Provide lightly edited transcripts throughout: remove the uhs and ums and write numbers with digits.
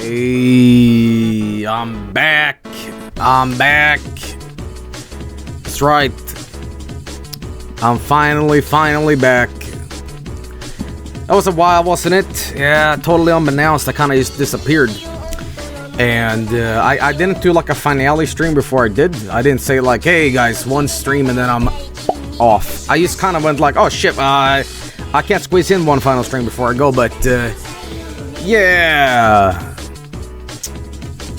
Hey, I'm back. I'm back. That's right. I'm finally back. That was a while, wasn't it? Yeah, totally unbeknownst. I kind of just disappeared. And I didn't do like a finale stream before I did. I didn't say like, hey guys, one stream and then I'm off. I just kind of went like, oh shit, I can't squeeze in one final stream before I go, but yeah.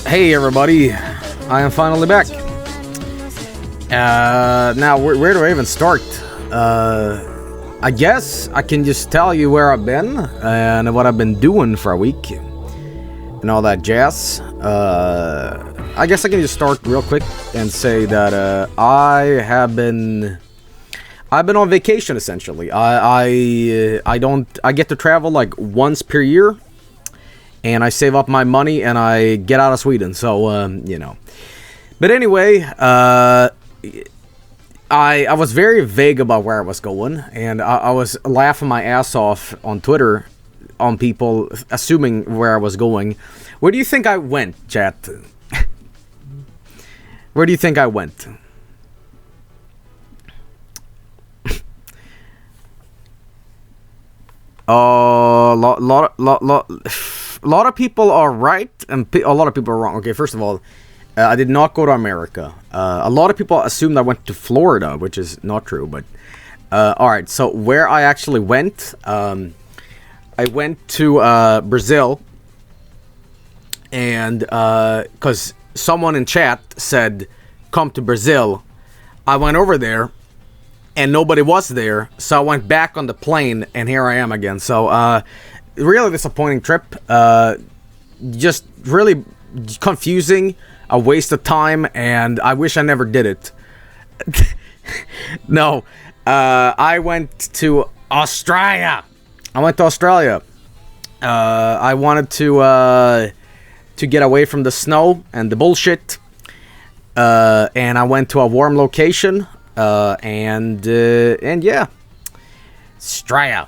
Hey everybody, I am finally back. Now where do I even start? I guess I can just tell you where I've been and what I've been doing for a week and all that jazz. I guess I can just start real quick and say that I've been on vacation essentially. I get to travel like once per year, and I save up my money and I get out of Sweden. So you know. But anyway, I was very vague about where I was going, and I was laughing my ass off on Twitter on people assuming where I was going. Where do you think I went, chat? Where do you think I went? A lot of people are right, and a lot of people are wrong. Okay, first of all, I did not go to America. A lot of people assumed I went to Florida, which is not true. But alright, so where I actually went, I went to Brazil. And because someone in chat said, come to Brazil, I went over there. And nobody was there, so I went back on the plane, and here I am again. So, really disappointing trip. Just really confusing, a waste of time, and I wish I never did it. No, I went to Australia. I wanted to get away from the snow and the bullshit, and I went to a warm location. And yeah, Australia.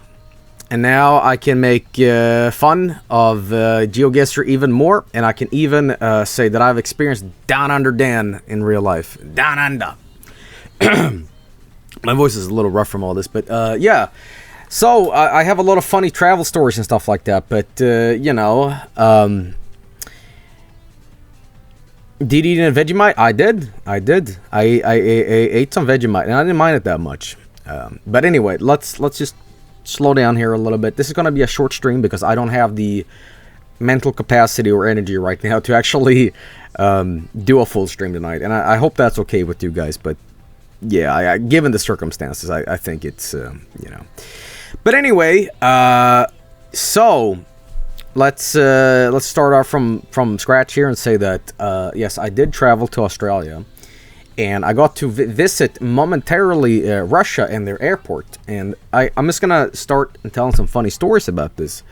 And now I can make fun of GeoGuessr even more, and I can even say that I've experienced Down Under Dan in real life. Down Under. My voice is a little rough from all this, but yeah. So I have a lot of funny travel stories and stuff like that, but you know, did you eat a Vegemite? I did. I ate some Vegemite, and I didn't mind it that much. But anyway, let's just slow down here a little bit. This is going to be a short stream because I don't have the mental capacity or energy right now to actually do a full stream tonight. And I hope that's okay with you guys. But yeah, given the circumstances, I think it's, you know. But anyway, so... Let's start off from scratch here and say that yes, I did travel to Australia, and I got to visit momentarily Russia and their airport. And I'm just gonna start telling some funny stories about this.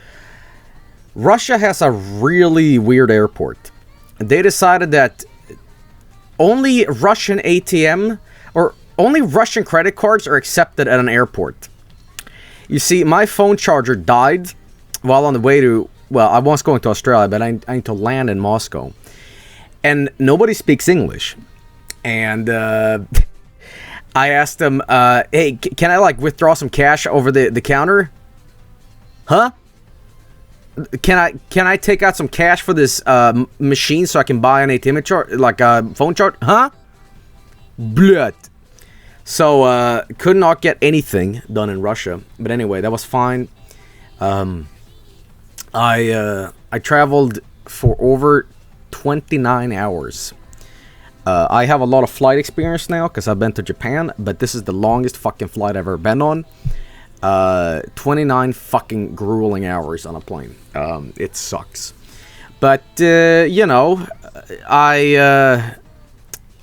Russia has a really weird airport. They decided that only Russian ATM or only Russian credit cards are accepted at an airport. You see, my phone charger died while on the way to. Well, I was going to Australia, but I need to land in Moscow. And nobody speaks English. And I asked them, hey, can I, like, withdraw some cash over the counter? Huh? Can I take out some cash for this machine so I can buy an ATM chart, like a phone chart? Huh? Blood. So, could not get anything done in Russia. But anyway, that was fine. I traveled for over 29 hours. I have a lot of flight experience now because I've been to Japan, but this is the longest fucking flight I've ever been on. 29 fucking grueling hours on a plane. It sucks. But, you know, I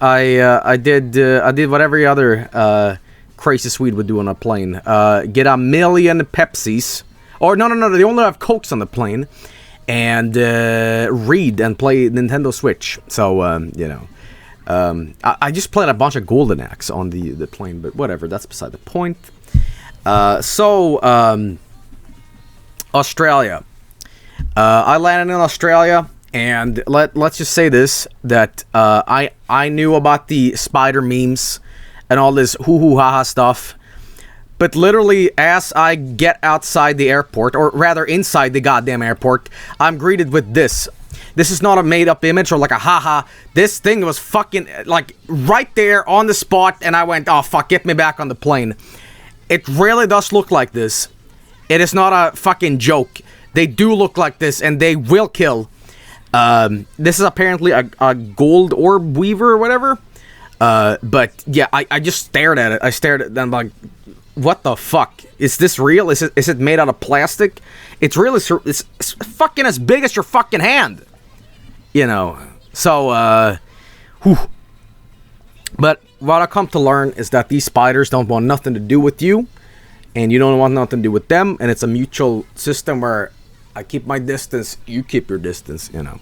did what every other crazy Swede would do on a plane. Get a million Pepsis. Or, no, they only have Cokes on the plane. And read and play Nintendo Switch. So, you know. I just played a bunch of Golden Axe on the plane. But whatever, that's beside the point. Australia. I landed in Australia. And let's just say this, that I knew about the spider memes and all this hoo-hoo-ha-ha stuff. But literally, as I get outside the airport, or rather inside the goddamn airport, I'm greeted with this. This is not a made-up image or like a haha. This thing was fucking, like, right there on the spot, and I went, oh, fuck, get me back on the plane. It really does look like this. It is not a fucking joke. They do look like this, and they will kill. This is apparently a gold orb weaver or whatever. But, yeah, I just stared at it. I stared at it, and I'm like, what the fuck? Is this real? Is it made out of plastic? It's really, it's fucking as big as your fucking hand. You know, so, whew. But what I come to learn is that these spiders don't want nothing to do with you, and you don't want nothing to do with them, and it's a mutual system where I keep my distance, you keep your distance, you know.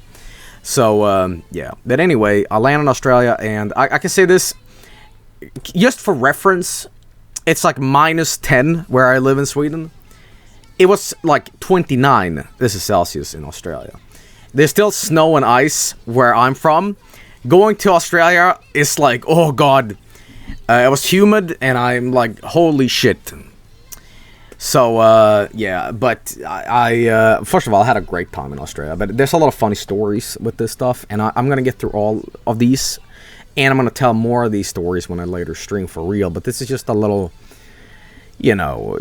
So, yeah. But anyway, I land in Australia, and I can say this, just for reference, it's like -10 where I live in Sweden. It was like 29, this is Celsius in Australia. There's still snow and ice where I'm from. Going to Australia is like, oh god. It was humid, and I'm like, holy shit. So, yeah, but I first of all, I had a great time in Australia. But there's a lot of funny stories with this stuff, and I'm going to get through all of these. And I'm going to tell more of these stories when I later stream for real. But this is just a little, you know,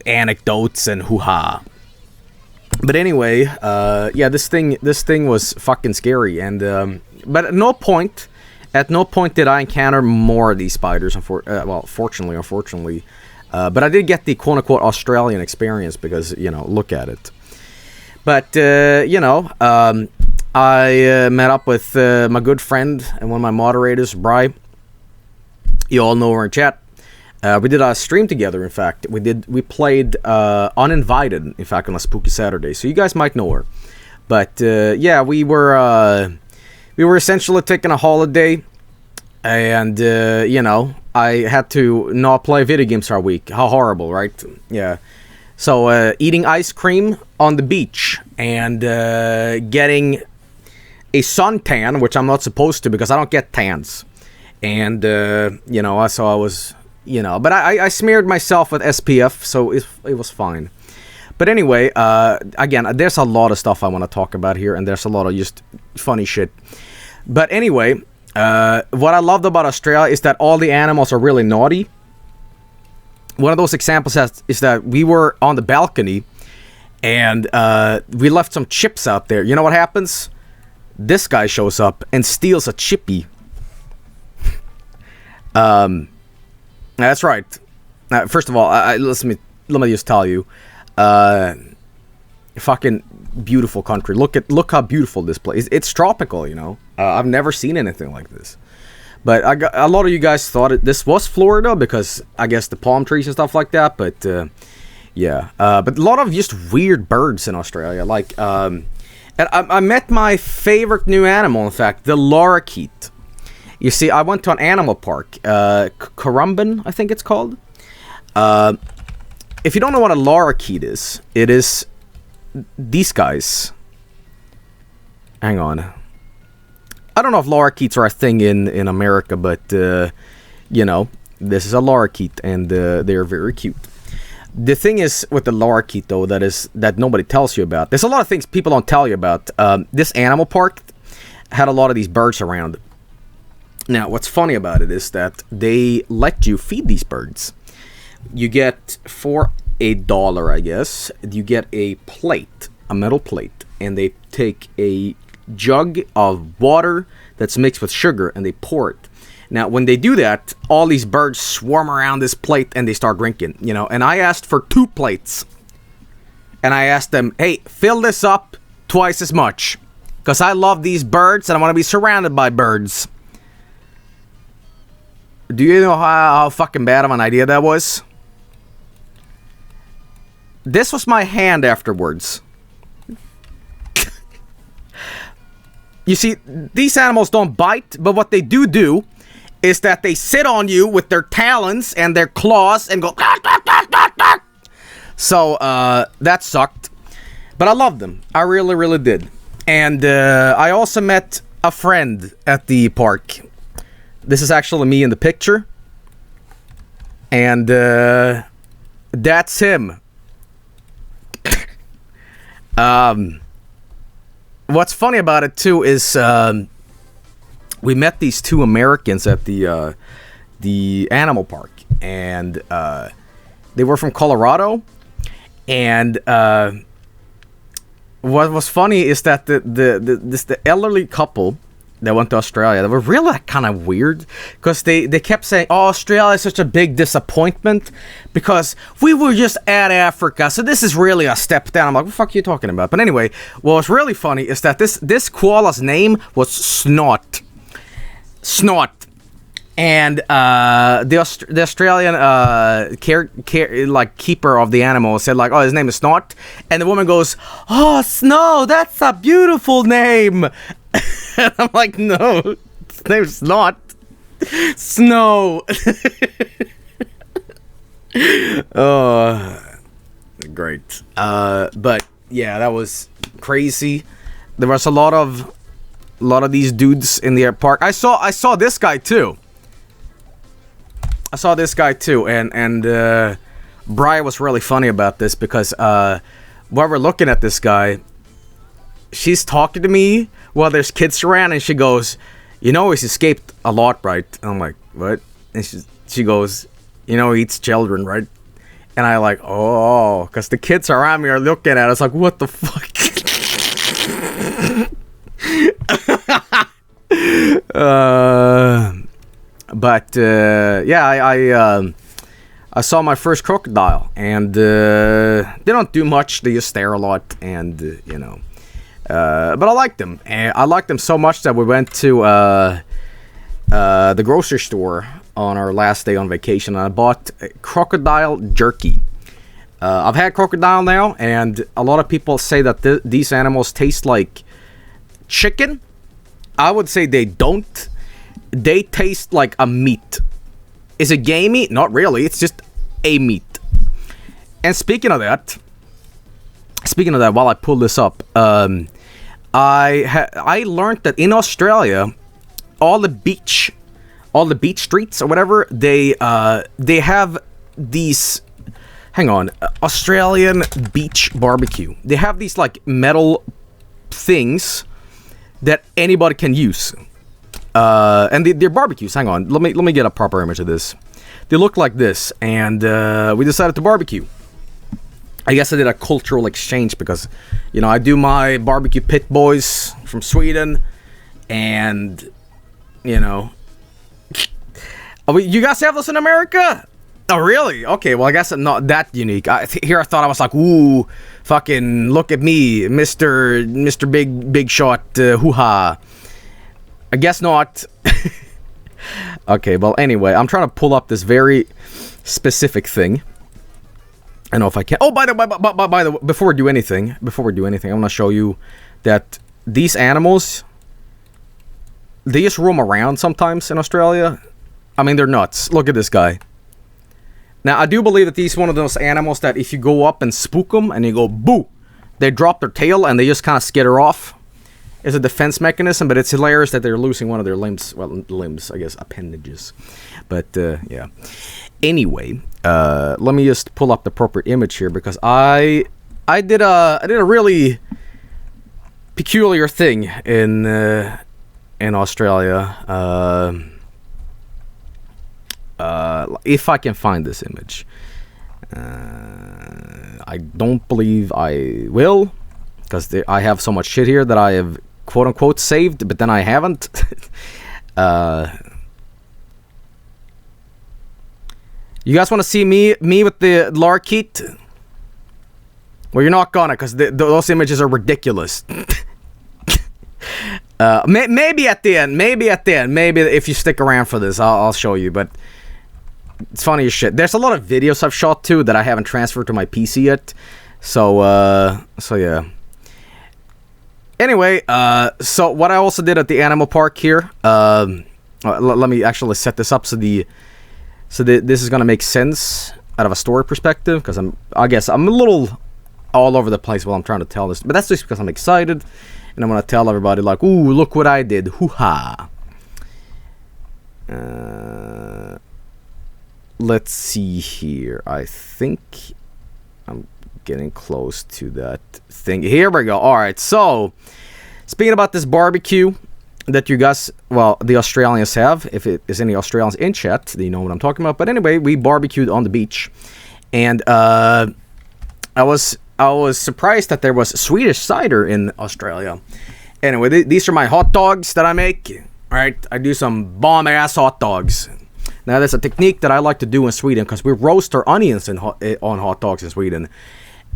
anecdotes and hoo-ha. But anyway, yeah, this thing was fucking scary, and but at no point did I encounter more of these spiders. Well, fortunately, unfortunately, but I did get the quote-unquote Australian experience because, you know, look at it. But you know, I met up with my good friend and one of my moderators, Bri. You all know her in chat. We did a stream together, in fact. We played Uninvited, in fact, on a Spooky Saturday. So you guys might know her. But, yeah, we were essentially taking a holiday. And, you know, I had to not play video games for a week. How horrible, right? Yeah. So, eating ice cream on the beach. And getting a suntan, which I'm not supposed to because I don't get tans. And, you know, so I was... You know, but I smeared myself with SPF, so it was fine. But anyway, again, there's a lot of stuff I want to talk about here, and there's a lot of just funny shit. But anyway, what I loved about Australia is that all the animals are really naughty. One of those examples is that we were on the balcony, and we left some chips out there. You know what happens? This guy shows up and steals a chippy. That's right. First of all, let me just tell you, fucking beautiful country. Look how beautiful this place is. It's tropical, you know. I've never seen anything like this. But a lot of you guys thought this was Florida because I guess the palm trees and stuff like that. But yeah, but a lot of just weird birds in Australia. Like, and I met my favorite new animal. In fact, the lorikeet. You see, I went to an animal park, Currumbin, I think it's called. If you don't know what a lorikeet is, it is these guys. Hang on. I don't know if lorikeets are a thing in America, but, you know, this is a lorikeet, and they're very cute. The thing is with the lorikeet, though, that nobody tells you about. There's a lot of things people don't tell you about. This animal park had a lot of these birds around. Now, what's funny about it is that they let you feed these birds. You get, for $1, I guess, you get a plate, a metal plate, and they take a jug of water that's mixed with sugar, and they pour it. Now, when they do that, all these birds swarm around this plate, and they start drinking, you know. And I asked for 2 plates. And I asked them, hey, fill this up twice as much. Because I love these birds, and I want to be surrounded by birds. Do you know how fucking bad of an idea that was? This was my hand afterwards. You see, these animals don't bite, but what they do is that they sit on you with their talons and their claws and go... So, that sucked. But I loved them. I really, really did. And I also met a friend at the park. This is actually me in the picture. And that's him. What's funny about it too is we met these two Americans at the animal park, and they were from Colorado. And what was funny is that the elderly couple that went to Australia, they were really kind of weird, because they kept saying, oh, Australia is such a big disappointment because we were just at Africa, so this is really a step down. I'm like, what the fuck are you talking about? But anyway, what's really funny is that this koala's name was Snot. And the Australian keeper of the animal said, like, oh, his name is Snot. And the woman goes, oh, Snow, that's a beautiful name. And I'm like, no, his name's Snot. Snow. Oh, great. But yeah, that was crazy. There was a lot of these dudes in the park. I saw this guy too. And Brian was really funny about this, because while we're looking at this guy, she's talking to me while there's kids around, and she goes, you know, he's escaped a lot, right? And I'm like, what? And she goes, you know, he eats children, right? And I like, oh, because the kids around me are looking at us like, what the fuck? Yeah, I saw my first crocodile, and they don't do much. They just stare a lot, and you know. But I liked them. And I liked them so much that we went to the grocery store on our last day on vacation, and I bought crocodile jerky. I've had crocodile now, and a lot of people say that these animals taste like chicken. I would say they don't. They taste like a meat. Is it gamey? Not really. It's just a meat. And speaking of that, while I pull this up, I learned that in Australia, all the beach streets or whatever, they have these. Hang on, Australian beach barbecue. They have these like metal things that anybody can use. And they're barbecues. Hang on, let me get a proper image of this. They look like this, and we decided to barbecue. I guess I did a cultural exchange because, you know, I do my barbecue pit boys from Sweden, and you know, you guys have this in America? Oh, really? Okay, well, I guess I'm not that unique. Here I thought I was like, ooh, fucking look at me, Mr. Big Shot, hoo-ha. I guess not. Okay, well, anyway, I'm trying to pull up this very specific thing. I don't know if I can. Oh, by the way, before we do anything, I want to show you that these animals, they just roam around sometimes in Australia. I mean, they're nuts. Look at this guy. Now, I do believe that these one of those animals that if you go up and spook them and you go, boo, they drop their tail and they just kind of skitter off. It's a defense mechanism, but it's hilarious that they're losing one of their limbs. Well, limbs, I guess, appendages. But, yeah. Anyway, let me just pull up the appropriate image here, because I did a really peculiar thing in Australia. If I can find this image. I don't believe I will, because I have so much shit here that I have quote-unquote saved, but then I haven't. You guys want to see me with the Larkeet? Well, you're not gonna, because those images are ridiculous. Maybe at the end. Maybe if you stick around for this, I'll show you, but it's funny as shit. There's a lot of videos I've shot too that I haven't transferred to my PC yet. So yeah. Anyway, so what I also did at the animal park here, let me actually set this up so this is gonna make sense out of a story perspective, because I guess I'm a little all over the place while I'm trying to tell this, but that's just because I'm excited, and I'm gonna tell everybody like, "Ooh, look what I did! Hoo-ha!" Let's see here. I think I'm getting close to that thing. Here we go. All right. So, speaking about this barbecue that you guys, well, the Australians have. If it is any Australians in chat, they know what I'm talking about. But anyway, we barbecued on the beach, and I was surprised that there was Swedish cider in Australia. Anyway, these are my hot dogs that I make. All right, I do some bomb ass hot dogs. Now that's a technique that I like to do in Sweden because we roast our onions on hot dogs in Sweden,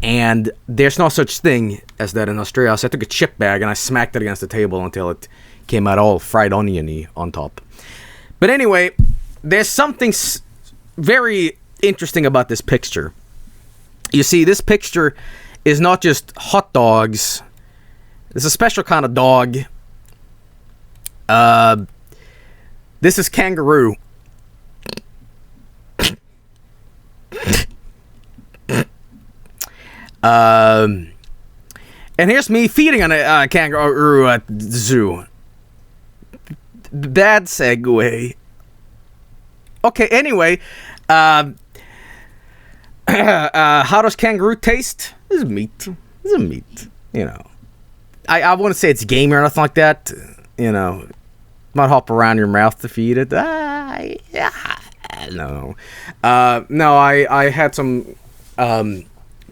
and there's no such thing as that in Australia. So I took a chip bag and I smacked it against the table until it came out all fried oniony on top. But anyway, there's something very interesting about this picture. You see, this picture is not just hot dogs. It's a special kind of dog. This is kangaroo. And here's me feeding on a kangaroo at the zoo. Bad segue. Okay, anyway, how does kangaroo taste? This is meat. This is meat. You know, I wouldn't say it's gamey or nothing like that. You know, not hop around your mouth to feed it. Yeah. No. No, I had some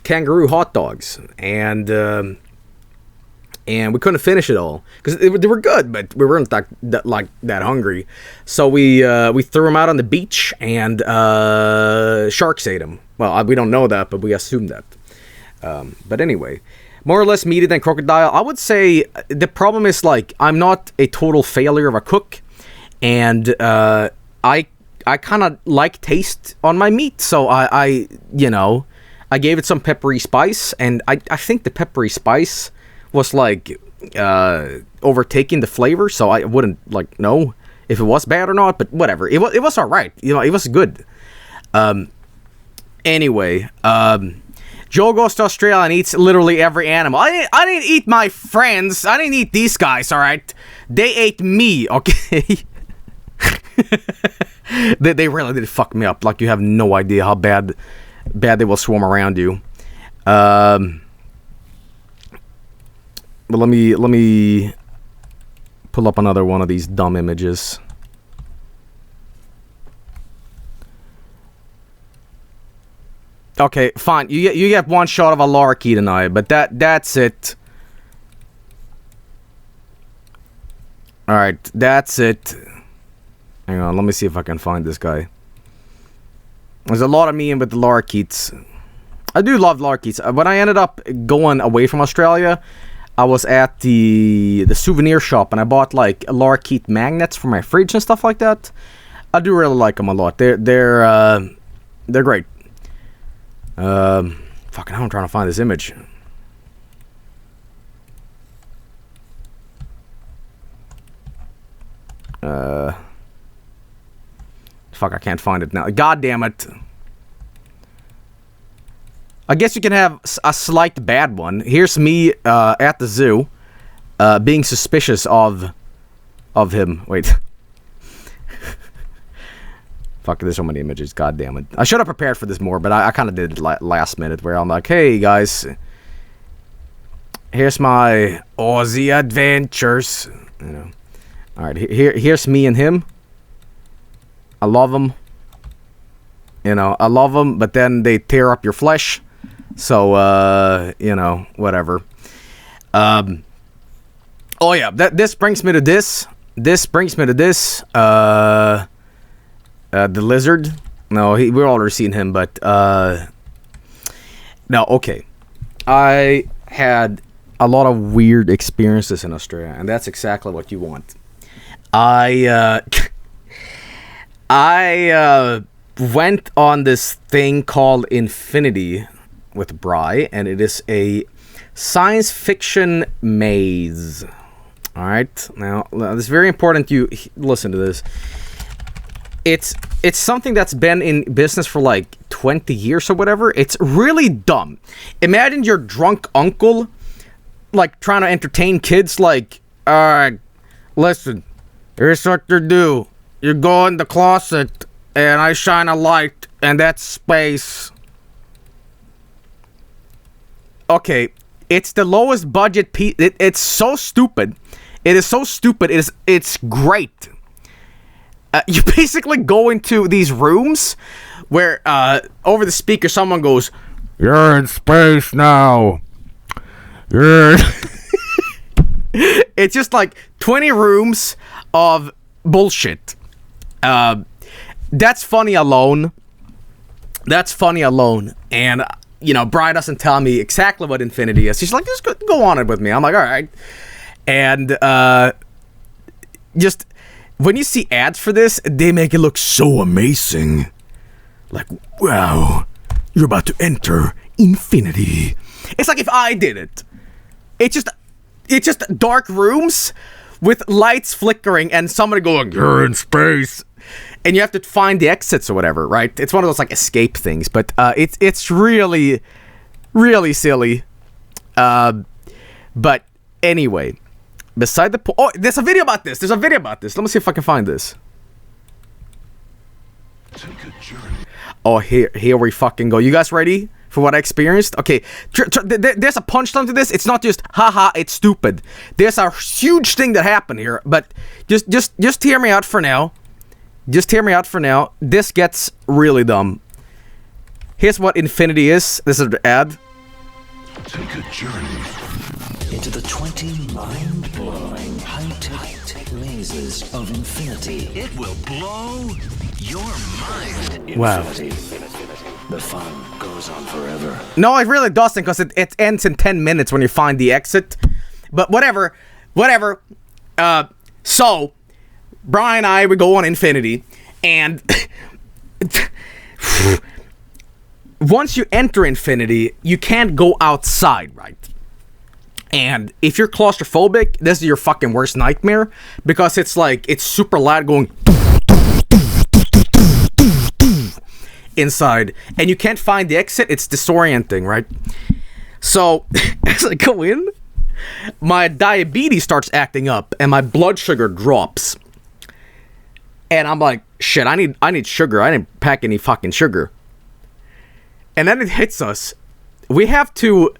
kangaroo hot dogs, and we couldn't finish it all because they were good, but we weren't that hungry. So we threw them out on the beach, and sharks ate them. Well, we don't know that, but we assumed that. But anyway, more or less meaty than crocodile. I would say the problem is like I'm not a total failure of a cook, and I kind of like taste on my meat, so I gave it some peppery spice, and I think the peppery spice was like overtaking the flavor, so I wouldn't like know if it was bad or not, but whatever. It was all right. You know, it was good. Anyway, Joe goes to Australia and eats literally every animal. I didn't eat my friends. I didn't eat these guys. All right, they ate me. Okay. They really did fuck me up. Like, you have no idea how bad they will swarm around you. But let me pull up another one of these dumb images. Okay, fine. You get one shot of a larky tonight, but that's it. All right, that's it. Hang on, let me see if I can find this guy. There's a lot of me in with the larkeets. I do love larkeets. When I ended up going away from Australia, I was at the souvenir shop and I bought like larkeet magnets for my fridge and stuff like that. I do really like them a lot. They're great. Fucking hell, I'm trying to find this image. Fuck, I can't find it now. God damn it. I guess you can have a slight bad one. Here's me at the zoo being suspicious of him. Wait. Fuck, there's so many images. God damn it. I should have prepared for this more, but I kind of did it last minute where I'm like, hey, guys. Here's my Aussie adventures. You know. Alright, here's me and him. I love them. You know, I love them, but then they tear up your flesh. So, you know, whatever. Oh, yeah, this brings me to this. This brings me to this. The lizard. No, we've already seen him, but, no, okay. I had a lot of weird experiences in Australia, and that's exactly what you want. I went on this thing called Infinity with Bry, and it is a science fiction maze. All right, now it's very important you listen to this. It's something that's been in business for like 20 years or whatever. It's really dumb. Imagine your drunk uncle like trying to entertain kids. Like, all right, listen, here's what you do. You go in the closet, and I shine a light, and that's space. Okay, it's the lowest budget piece. It's so stupid. It is so stupid. It's great. You basically go into these rooms where over the speaker someone goes, "You're in space now. You're." It's just like 20 rooms of bullshit. That's funny alone. That's funny alone. And, you know, Bri doesn't tell me exactly what infinity is. She's like, just go on it with me. I'm like, all right. And just when you see ads for this, they make it look so amazing. Like, wow, you're about to enter infinity. It's like if I did it. It's just dark rooms with lights flickering and somebody going, "You're in space," and you have to find the exits or whatever, right? It's one of those like escape things, but it's really, really silly. But anyway, beside the point. Oh, there's a video about this. Let me see if I can find this. Take a journey. Oh, here we fucking go. You guys ready for what I experienced? Okay, there's a punchline to this. It's not just haha, it's stupid. There's a huge thing that happened here, but just hear me out for now. Just hear me out for now. This gets really dumb. Here's what infinity is. This is the ad. Take a journey into the 20 mind-blowing high-tech mazes of infinity. It will blow your mind. Wow. The fun goes on forever. No, it really doesn't, because it ends in 10 minutes when you find the exit. But whatever. So, Brian and I would go on infinity, and once you enter infinity, you can't go outside, right? And if you're claustrophobic, this is your fucking worst nightmare, because it's like, it's super loud going inside, and you can't find the exit. It's disorienting, right? So as I go in, my diabetes starts acting up and my blood sugar drops, and I'm like, shit, I need sugar. I didn't pack any fucking sugar. And then it hits us. We have to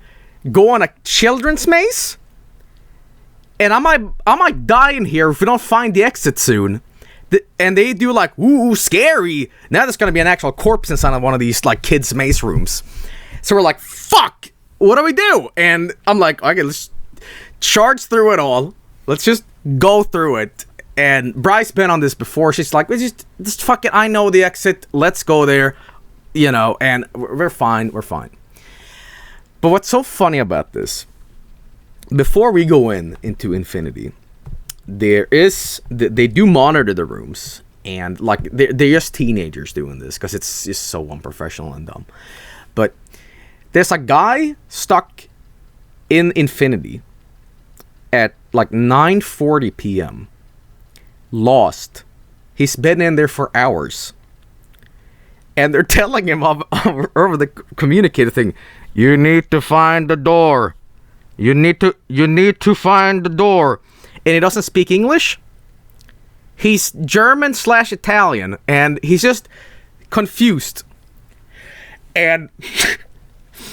go on a children's maze, and I might die in here if we don't find the exit soon. And they do like, ooh, scary. Now there's gonna be an actual corpse inside of one of these like kids' maze rooms. So we're like, fuck, what do we do? And I'm like, okay, let's charge through it all. Let's just go through it. And Bry's been on this before. She's like, just fucking, I know the exit. Let's go there, you know. And we're fine. We're fine. But what's so funny about this? Before we go into infinity, they do monitor the rooms, and like they're just teenagers doing this because it's just so unprofessional and dumb. But there's a guy stuck in infinity at like 9:40 p.m. lost. He's been in there for hours, and they're telling him over the communicator thing, "You need to find the door. You need to find the door." And he doesn't speak English. He's German/Italian, and he's just confused. And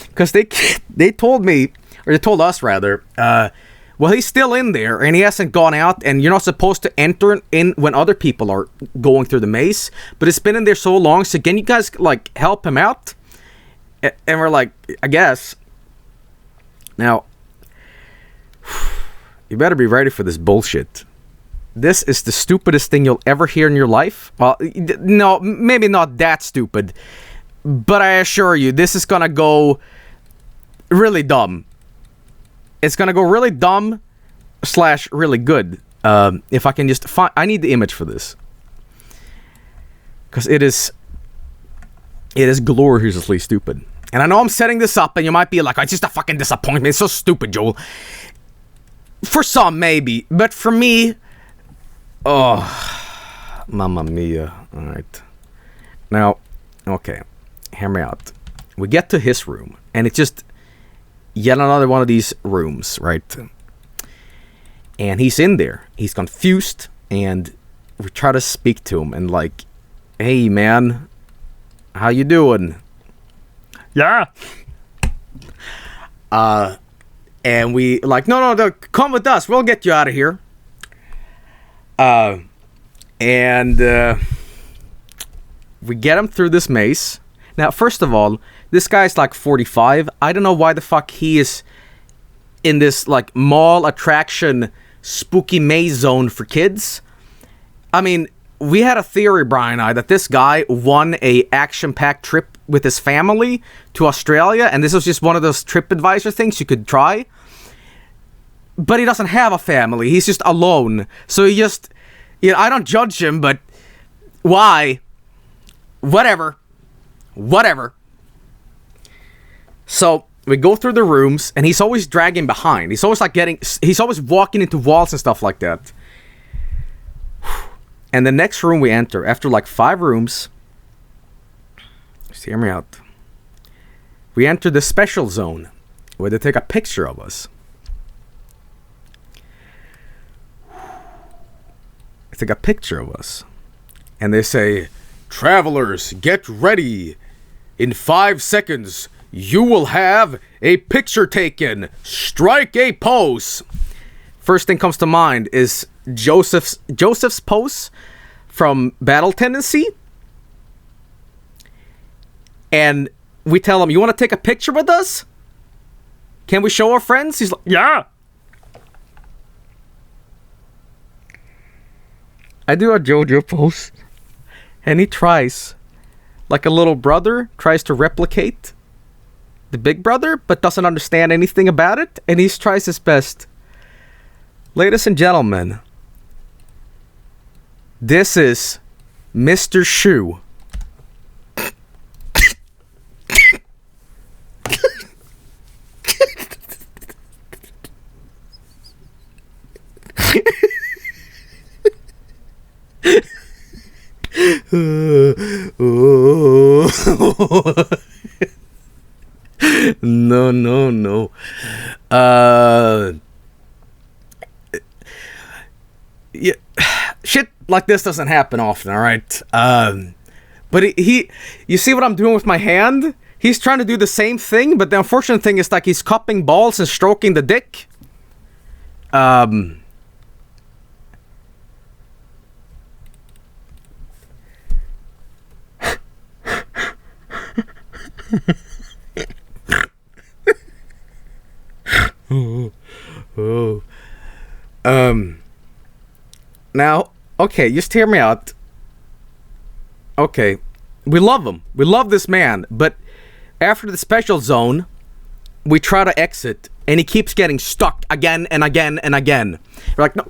because they told me, or they told us rather, well, he's still in there, and he hasn't gone out, and you're not supposed to enter in when other people are going through the maze. But it's been in there so long, so can you guys like help him out? And we're like, I guess. Now, you better be ready for this bullshit. This is the stupidest thing you'll ever hear in your life. Well, no, maybe not that stupid, but I assure you, this is gonna go really dumb. It's gonna go really dumb / really good. If I can just find, I need the image for this, because it is gloriously stupid. And I know I'm setting this up, and you might be like, "It's just a fucking disappointment. It's so stupid, Joel." For some, maybe. But for me, oh, mamma mia. Alright. Now, okay. Hear me out. We get to his room, and yet another one of these rooms, right? And he's in there. He's confused, and we try to speak to him and like, hey man, how you doing? Yeah. And we like, no, come with us. We'll get you out of here. And we get him through this maze. Now, first of all, this guy's like 45. I don't know why the fuck he is in this like mall attraction spooky maze zone for kids. I mean, we had a theory, Brian and I, that this guy won a action-packed trip with his family to Australia, and this was just one of those TripAdvisor things you could try. But he doesn't have a family. He's just alone. So he just... I don't judge him, but... Why? Whatever. So, we go through the rooms, and he's always dragging behind. He's always he's always walking into walls and stuff like that. And the next room we enter, after like 5 rooms... Just hear me out. We enter the special zone, where they take a picture of us. They take a picture of us. And they say, "Travelers, get ready. In 5 seconds, you will have a picture taken. Strike a pose." First thing comes to mind is Joseph's pose from Battle Tendency. And we tell him, "You want to take a picture with us? Can we show our friends?" He's like, Yeah. I do a JoJo pose. And he tries, like a little brother, tries to replicate the big brother, but doesn't understand anything about it. And he tries his best. Ladies and gentlemen, this is Mr. Shoe. No. Yeah, shit like this doesn't happen often, alright? But he, you see what I'm doing with my hand? He's trying to do the same thing, but the unfortunate thing is like he's cupping balls and stroking the dick. Now, okay, just hear me out. Okay, we love him. We love this man, but after the special zone, we try to exit, and he keeps getting stuck again and again and again. We're like, "No,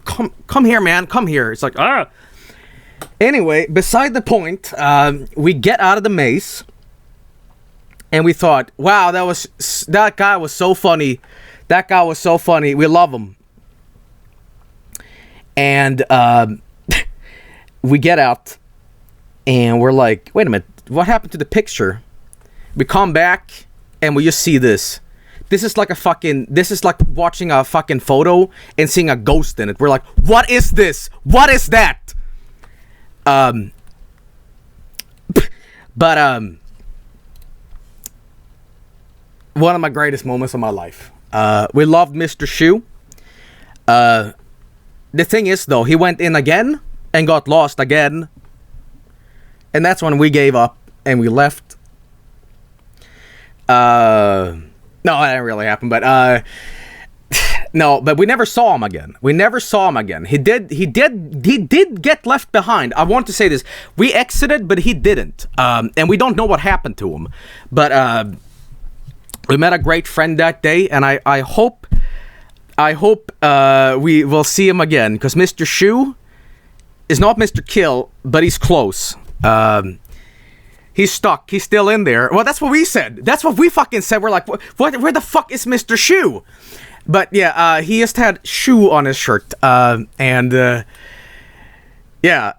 come here, man, come here." It's like, ah. Anyway, beside the point, we get out of the maze, and we thought, wow, that guy was so funny. That guy was so funny. We love him. And we get out, and we're like, wait a minute, what happened to the picture? We come back, and we just see this. This is like watching a fucking photo and seeing a ghost in it. We're like, what is this? What is that? But one of my greatest moments of my life. We loved Mr. Shoe. The thing is, though, he went in again and got lost again. And that's when we gave up and we left. No, that didn't really happen, but no, but we never saw him again. He did get left behind. I want to say this. We exited, but he didn't. And we don't know what happened to him. But we met a great friend that day, and I hope we will see him again, because Mr. Shoe is not Mr. Kill, but he's close. He's stuck. He's still in there. Well, that's what we said. That's what we fucking said. We're like, what? Where the fuck is Mr. Shoe? But yeah, he just had shoe on his shirt. And yeah,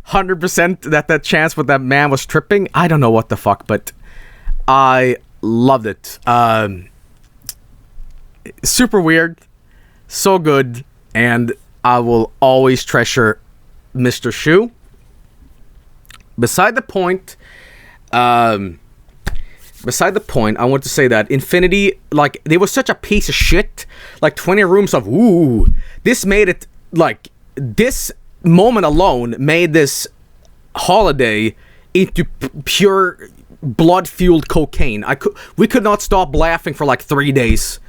100% that chance with that man was tripping. I don't know what the fuck, but I loved it. Super weird, so good, and I will always treasure Mr. Shoe. Beside the point, I want to say that Infinity, like, they were such a piece of shit. Like, 20 rooms of, ooh. This made it, like, this moment alone made this holiday into pure blood-fueled cocaine. We could not stop laughing for, like, 3 days.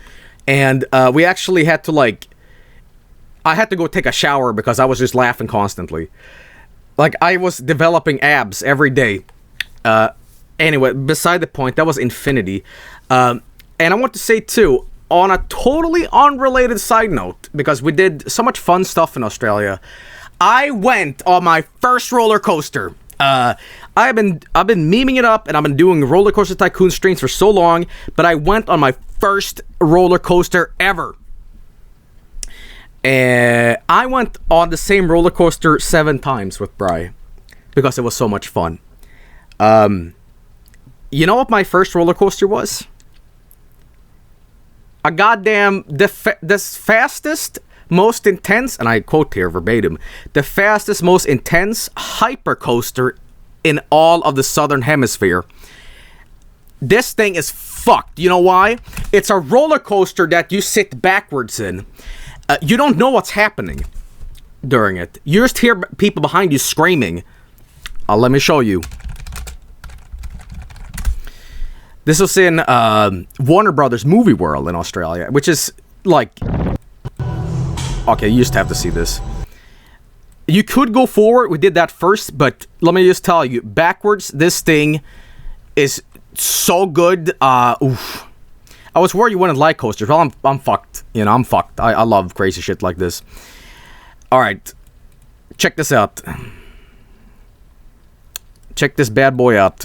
And we actually had to, like... I had to go take a shower because I was just laughing constantly. Like, I was developing abs every day. Anyway, beside the point, that was Infinity. And I want to say, too, on a totally unrelated side note, because we did so much fun stuff in Australia, I went on my first roller coaster. I've been memeing it up, and I've been doing Roller Coaster Tycoon streams for so long, but I went on my first roller coaster ever. I went on the same roller coaster 7 times with Bri, because it was so much fun. You know what my first roller coaster was? A goddamn, the fastest, most intense, and I quote here verbatim, the fastest, most intense hyper coaster in all of the Southern Hemisphere. This thing is fucked. You know why? It's a roller coaster that you sit backwards in. You don't know what's happening during it. You just hear people behind you screaming. Let me show you. This was in Warner Brothers Movie World in Australia, which is like... Okay, you just have to see this. You could go forward, we did that first, but let me just tell you, backwards, this thing is so good. Oof. I was worried you wouldn't like coasters. Well, I'm fucked. You know, I'm fucked. I love crazy shit like this. Alright, check this out. Check this bad boy out.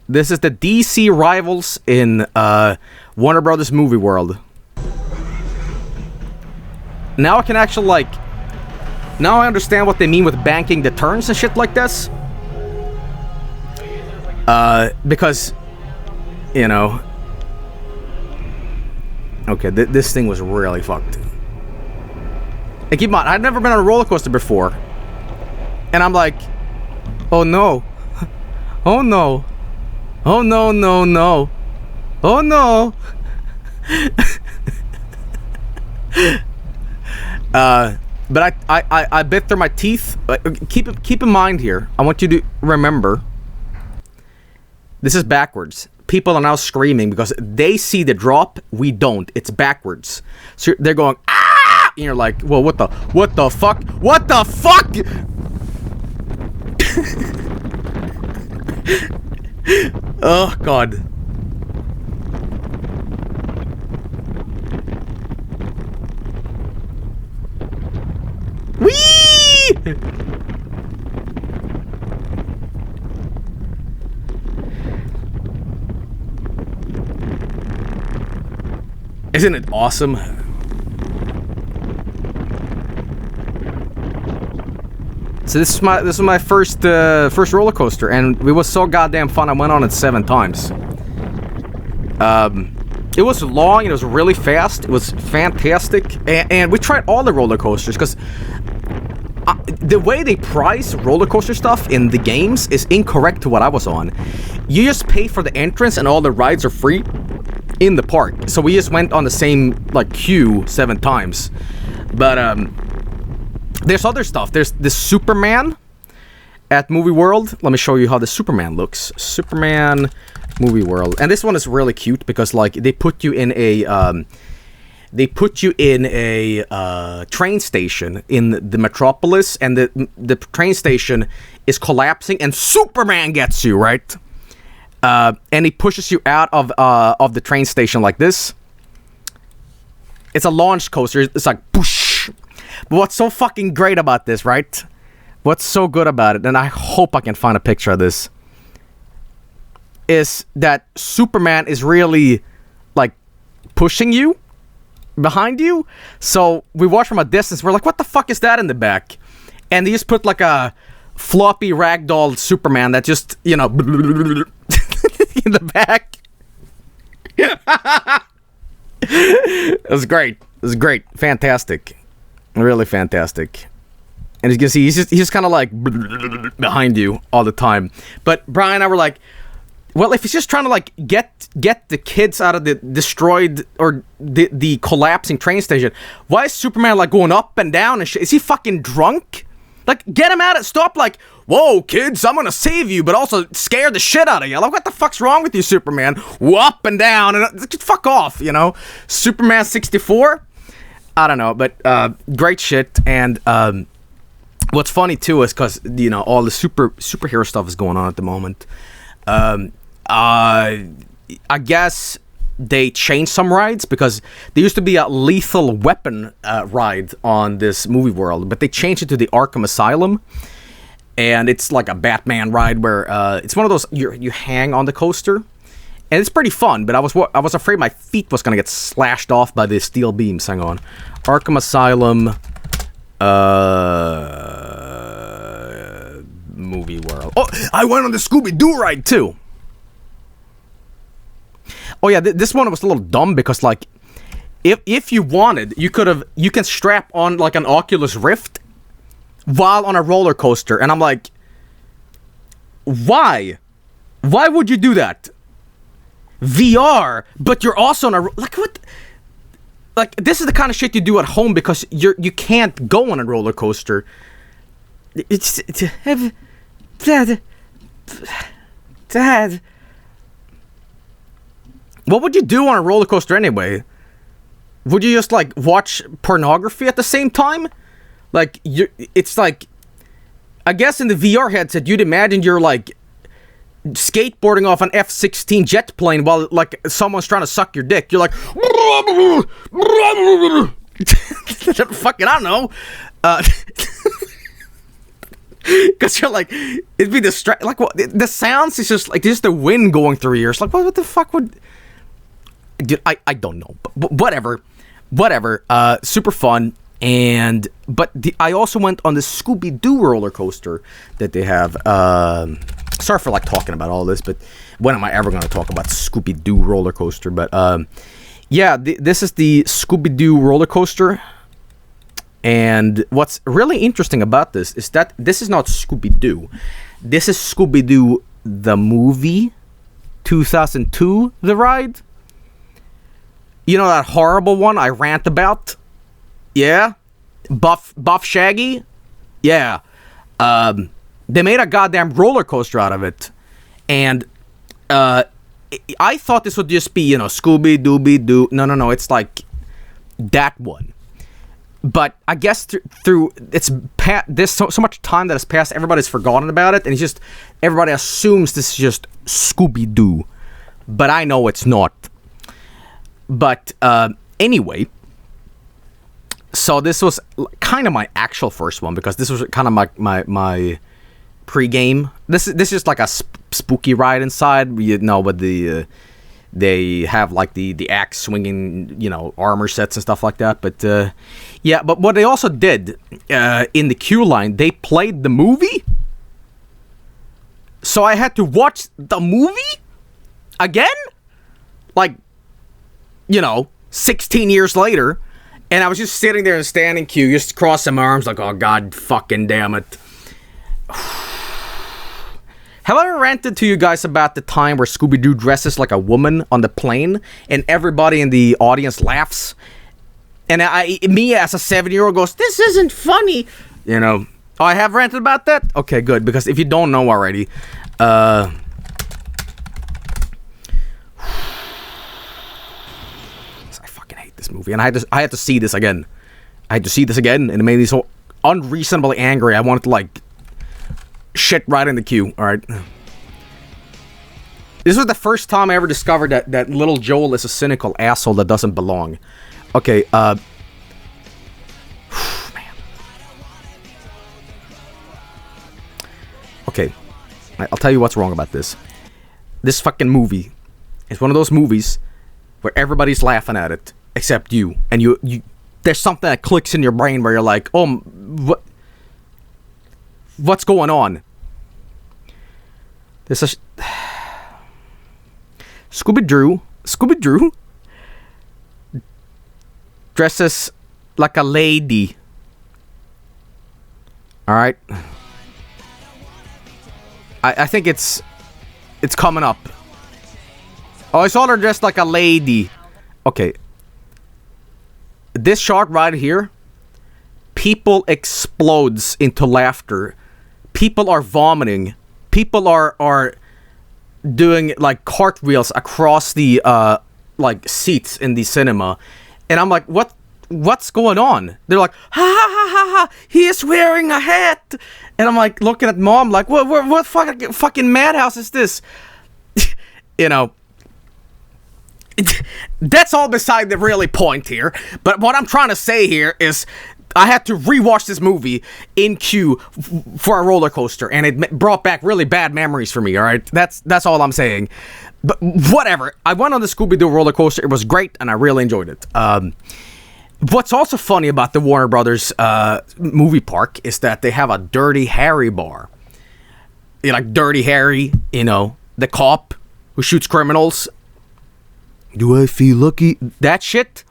This is the DC rivals in Warner Brothers Movie World. Now I can actually, like... Now I understand what they mean with banking the turns and shit like this. Because... You know... Okay, this thing was really fucked. And keep in mind, I'd never been on a roller coaster before. And I'm like... Oh no. Oh no. Oh no, no, no. Oh no. But I bit through my teeth. Keep in mind here, I want you to remember, this is backwards. People are now screaming because they see the drop, we don't. It's backwards. So they're going, ah! And you're like, well, what the fuck? What the fuck? Oh, God. Whee! Isn't it awesome? So this is my first roller coaster, and it was so goddamn fun. I went on it 7 times. It was long, and it was really fast. It was fantastic, and we tried all the roller coasters because the way they price roller coaster stuff in the games is incorrect to what I was on. You just pay for the entrance, and all the rides are free in the park. So we just went on the same like queue 7 times, but there's other stuff. There's the Superman at Movie World. Let me show you how the Superman looks. Superman Movie World. And this one is really cute because like they put you in a train station in the metropolis, and the train station is collapsing and Superman gets you, right? And he pushes you out of the train station like this. It's a launch coaster. It's like whoosh. But what's so fucking great about this, right? What's so good about it, and I hope I can find a picture of this, is that Superman is really, like, pushing you behind you. So we watch from a distance, we're like, what the fuck is that in the back? And they just put, like, a floppy ragdoll Superman that just, you know, in the back. It was great. It was great. Fantastic. Really fantastic. And as you can see, he's just kind of like behind you all the time. But Brian and I were like, well, if he's just trying to like get the kids out of the destroyed or the collapsing train station, why is Superman like going up and down and shit? Is he fucking drunk? Like, get him out of stop like, whoa, kids, I'm gonna save you, but also scare the shit out of you. Like, what the fuck's wrong with you, Superman? Up and down, and fuck off, you know? Superman 64? I don't know, but great shit. And what's funny, too, is because, you know, all the superhero stuff is going on at the moment. I guess they changed some rides because there used to be a Lethal Weapon ride on this movie world, but they changed it to the Arkham Asylum, and it's like a Batman ride where it's one of those you hang on the coaster, and it's pretty fun. But I was afraid my feet was gonna get slashed off by the steel beams. Hang on, Arkham Asylum movie world. Oh, I went on the Scooby-Doo ride too. Oh yeah, this one was a little dumb because like, if you wanted, you can strap on like an Oculus Rift while on a roller coaster, and I'm like, why? Why would you do that? VR, but you're also on a like what? Like this is the kind of shit you do at home because you can't go on a roller coaster. It's Dad. What would you do on a roller coaster anyway? Would you just like watch pornography at the same time? Like it's like, I guess in the VR headset you'd imagine you're like skateboarding off an F-16 jet plane while like someone's trying to suck your dick. You're like, fucking I don't know. Because you're like, it'd be like what the sounds is just like just the wind going through your ears. Like what the fuck would? Dude, I don't know, but whatever. Super fun, but I also went on the Scooby-Doo roller coaster that they have. Sorry for like talking about all this, but when am I ever going to talk about Scooby-Doo roller coaster? But yeah, this is the Scooby-Doo roller coaster, and what's really interesting about this is that this is not Scooby-Doo. This is Scooby-Doo the movie, 2002, the ride. You know that horrible one I rant about? Yeah? Buff Shaggy? Yeah. They made a goddamn roller coaster out of it. And I thought this would just be, you know, Scooby-Dooby-Doo. No. It's like that one. But I guess through there's so much time that has passed, everybody's forgotten about it. And it's just, everybody assumes this is just Scooby-Doo. But I know it's not. But anyway, so this was kind of my actual first one because this was kind of my pre-game. This is just like a spooky ride inside, you know, but they have like the axe swinging, you know, armor sets and stuff like that. But yeah, but what they also did in the queue line, they played the movie, so I had to watch the movie again, like, you know, 16 years later, and I was just sitting there in a standing queue, just crossing my arms like, oh, God fucking damn it. Have I ever ranted to you guys about the time where Scooby-Doo dresses like a woman on the plane, and everybody in the audience laughs? And me as a 7-year-old goes, this isn't funny. You know, oh, I have ranted about that? Okay, good, because if you don't know already, this movie, and I had to see this again. And it made me so unreasonably angry. I wanted to like shit right in the queue. All right. This was the first time I ever discovered that little Joel is a cynical asshole that doesn't belong. Okay. Man. Okay. I'll tell you what's wrong about this. This fucking movie is one of those movies where everybody's laughing at it. Except you, and you there's something that clicks in your brain where you're like, oh, what's going on? This is Scooby-Doo Scooby-Doo dresses like a lady. Alright. I think it's coming up. Oh, I saw her dressed like a lady. Okay. This shot right here, people explodes into laughter. People are vomiting. People are doing like cartwheels across the like seats in the cinema. And I'm like, what's going on? They're like, ha ha ha ha ha, he is wearing a hat. And I'm like looking at mom like, what fucking madhouse is this? You know, that's all beside the really point here. But what I'm trying to say here is I had to rewatch this movie in queue for a roller coaster, and it brought back really bad memories for me, alright? That's all I'm saying. But whatever. I went on the Scooby-Doo roller coaster. It was great, and I really enjoyed it. What's also funny about the Warner Brothers movie park is that they have a Dirty Harry bar. You know, like Dirty Harry, you know, the cop who shoots criminals. Do I feel lucky? That shit.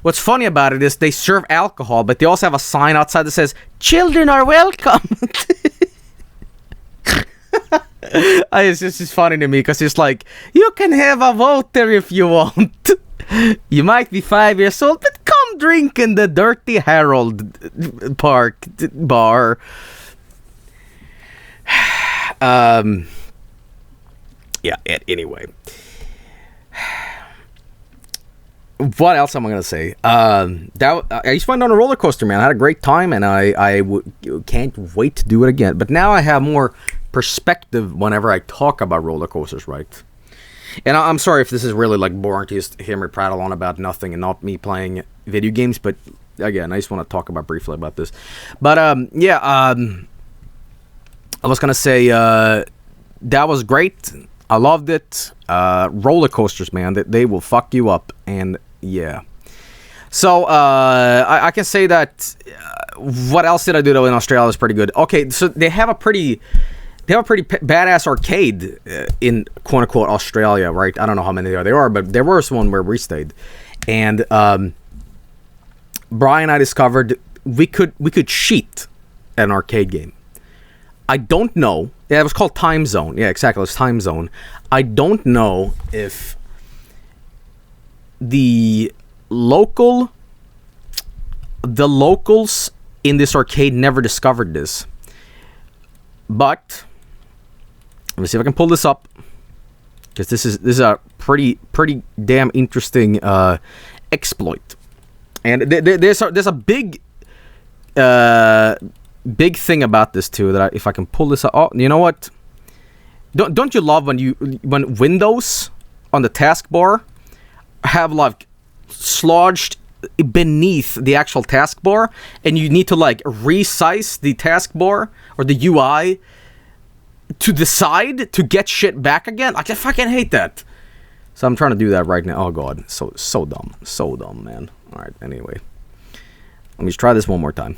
What's funny about it is they serve alcohol, but they also have a sign outside that says, "Children are welcome." It's just funny to me because it's like, you can have a water if you want. You might be 5 years old, but come drink in the Dirty Harold Park bar. Yeah, anyway. What else am I gonna say? I just went on a roller coaster, man. I had a great time, and I can't wait to do it again. But now I have more perspective whenever I talk about roller coasters, right? And I'm sorry if this is really like boring to just hear me prattle on about nothing and not me playing video games. But again, I just want to talk about briefly about this. But yeah, I was gonna say that was great. I loved it. Roller coasters, man, they will fuck you up, and yeah. So I can say that. What else did I do though in Australia is pretty good. Okay, so they have a pretty badass arcade in quote unquote Australia, right? I don't know how many there are, but there was one where we stayed, and Brian and I discovered we could cheat at an arcade game. I don't know. Yeah, it was called Time Zone. Yeah, exactly. It was Time Zone. I don't know if the locals in this arcade never discovered this. But let me see if I can pull this up, because this is a pretty damn interesting exploit. And there's a big thing about this too, that if I can pull this up. Oh, you know what? Don't you love when Windows on the taskbar have like sludged beneath the actual taskbar, and you need to like resize the taskbar or the UI to the side to get shit back again? Like, I fucking hate that. So I'm trying to do that right now. Oh god, so dumb, man. All right, anyway, let me just try this one more time.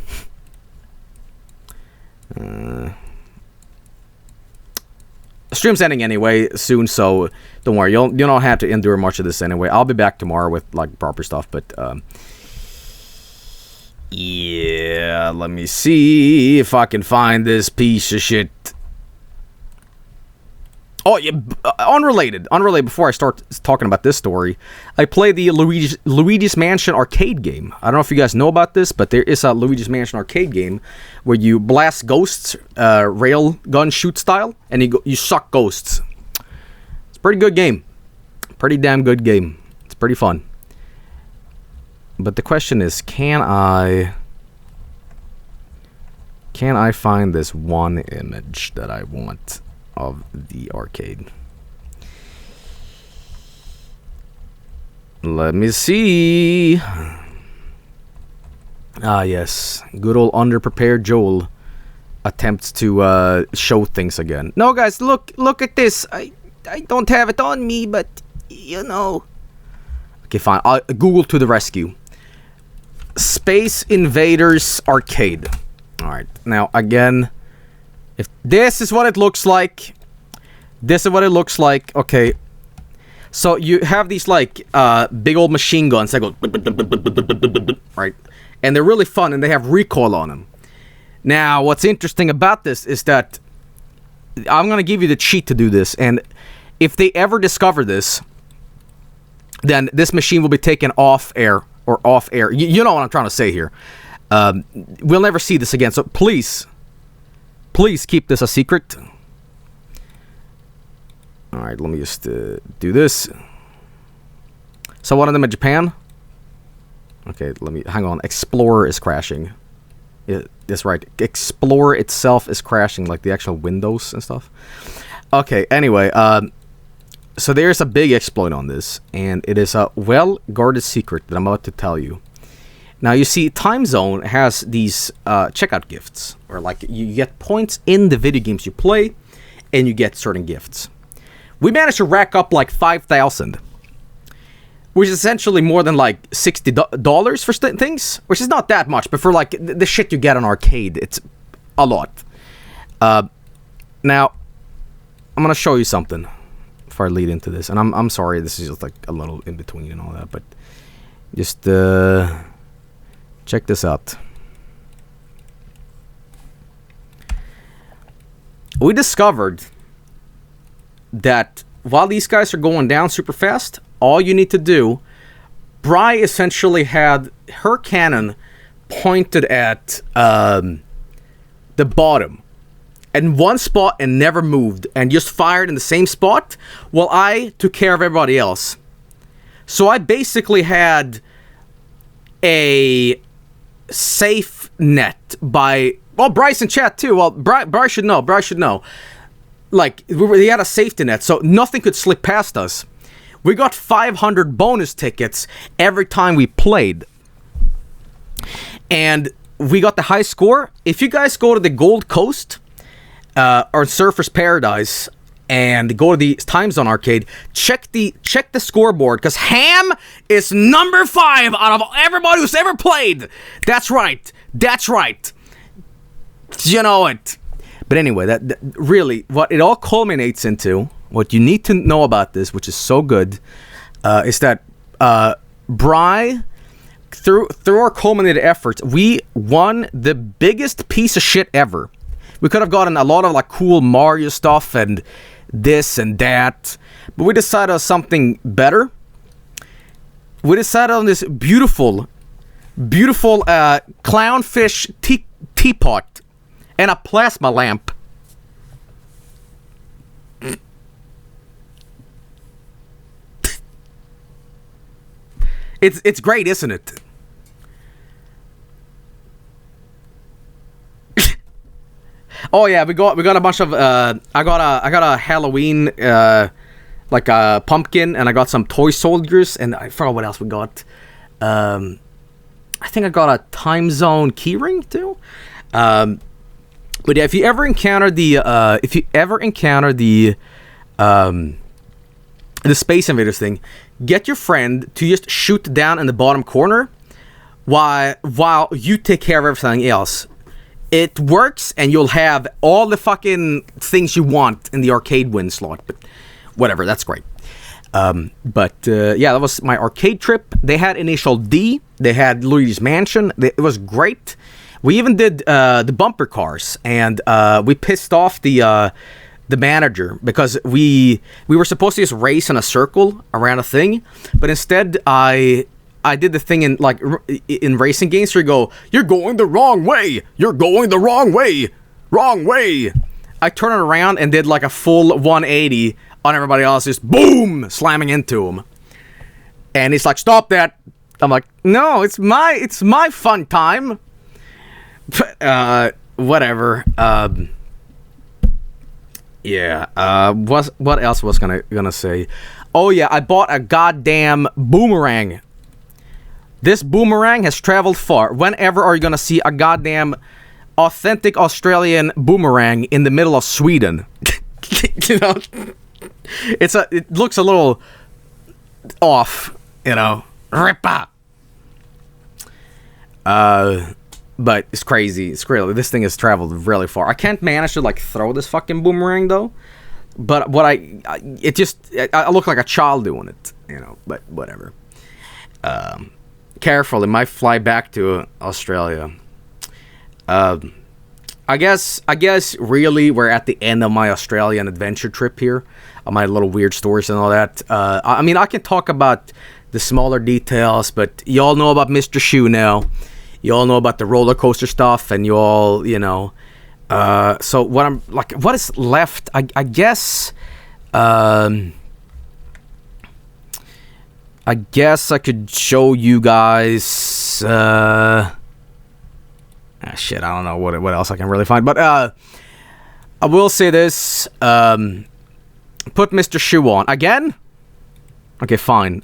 Stream's ending anyway soon, so don't worry. You don't have to endure much of this anyway. I'll be back tomorrow with like proper stuff, but yeah. Let me see if I can find this piece of shit. Oh yeah, unrelated. Before I start talking about this story, I played the Luigi's Mansion arcade game. I don't know if you guys know about this, but there is a Luigi's Mansion arcade game where you blast ghosts, rail gun shoot style, and you suck ghosts. It's a pretty good game. Pretty damn good game. It's pretty fun. But the question is, can I find this one image that I want of the arcade? Let me see. Ah, yes. Good old underprepared Joel attempts to show things again. No, guys, look at this. I don't have it on me, but you know. Okay, fine. Google to the rescue. Space Invaders Arcade. Alright, now again, if this is what it looks like. Okay. So you have these like big old machine guns that go right, and they're really fun, and they have recoil on them. Now, what's interesting about this is that I'm gonna give you the cheat to do this, and if they ever discover this, then this machine will be taken off air or off air. You know what I'm trying to say here. We'll never see this again. So please keep this a secret. All right, let me just do this. So one of them in Japan. Okay, hang on. Explorer is crashing. That's right. Explorer itself is crashing, like the actual windows and stuff. Okay, anyway, so there's a big exploit on this, and it is a well-guarded secret that I'm about to tell you. Now, you see, Time Zone has these checkout gifts, or like you get points in the video games you play, and you get certain gifts. We managed to rack up like 5,000, which is essentially more than like $60 for things, which is not that much, but for like the shit you get on arcade, it's a lot. Now, I'm gonna show you something before I lead into this, and I'm sorry, this is just like a little in between and all that, but just check this out. We discovered that while these guys are going down super fast, all you need to do, Bri essentially had her cannon pointed at the bottom in one spot and never moved, and just fired in the same spot while I took care of everybody else. So I basically had a safe net by... Well, Bryce in chat too. Well, Bryce should know. Like, he had a safety net, so nothing could slip past us. We got 500 bonus tickets every time we played. And we got the high score. If you guys go to the Gold Coast, or Surfer's Paradise, and go to the Time Zone arcade, check the scoreboard, because Ham is number 5 out of everybody who's ever played. That's right. You know it. But anyway, that really, what it all culminates into, what you need to know about this, which is so good, is that Bri, through our culminated efforts, we won the biggest piece of shit ever. We could have gotten a lot of like cool Mario stuff and this and that, but we decided on something better. We decided on this beautiful clownfish teapot and a plasma lamp. It's great, isn't it? Oh yeah, we got a bunch of I got a Halloween like a pumpkin, and I got some toy soldiers, and I forgot what else we got. I think I got a Time Zone keyring too. But yeah, if you ever encounter the Space Invaders thing, get your friend to just shoot down in the bottom corner while you take care of everything else. It works, and you'll have all the fucking things you want in the arcade win slot. But whatever, that's great. Yeah, that was my arcade trip. They had Initial D. They had Luigi's Mansion. It was great. We even did the bumper cars, and we pissed off the manager because we were supposed to just race in a circle around a thing, but instead I did the thing in racing games where you go, you're going the wrong way, wrong way. I turned it around and did like a full 180 on everybody else, just boom, slamming into him. And he's like, stop that. I'm like, no, it's my fun time. Whatever. Yeah. What else was gonna say? Oh yeah, I bought a goddamn boomerang. This boomerang has traveled far. Whenever are you gonna see a goddamn authentic Australian boomerang in the middle of Sweden? You know, it looks a little off, you know. Rippa. But it's crazy. It's crazy. This thing has traveled really far. I can't manage to like throw this fucking boomerang though. But what I look like a child doing it, you know. But whatever. Careful, it might fly back to Australia. I guess really we're at the end of my Australian adventure trip here. My little weird stories and all that. I mean, I can talk about the smaller details, but y'all know about Mr. Shoe now. Y'all know about the roller coaster stuff, and y'all, you know. So what is left? I guess. I guess I could show you guys. Shit, I don't know what else I can really find, but I will say this. Put Mr. Shoe on again. Okay, fine.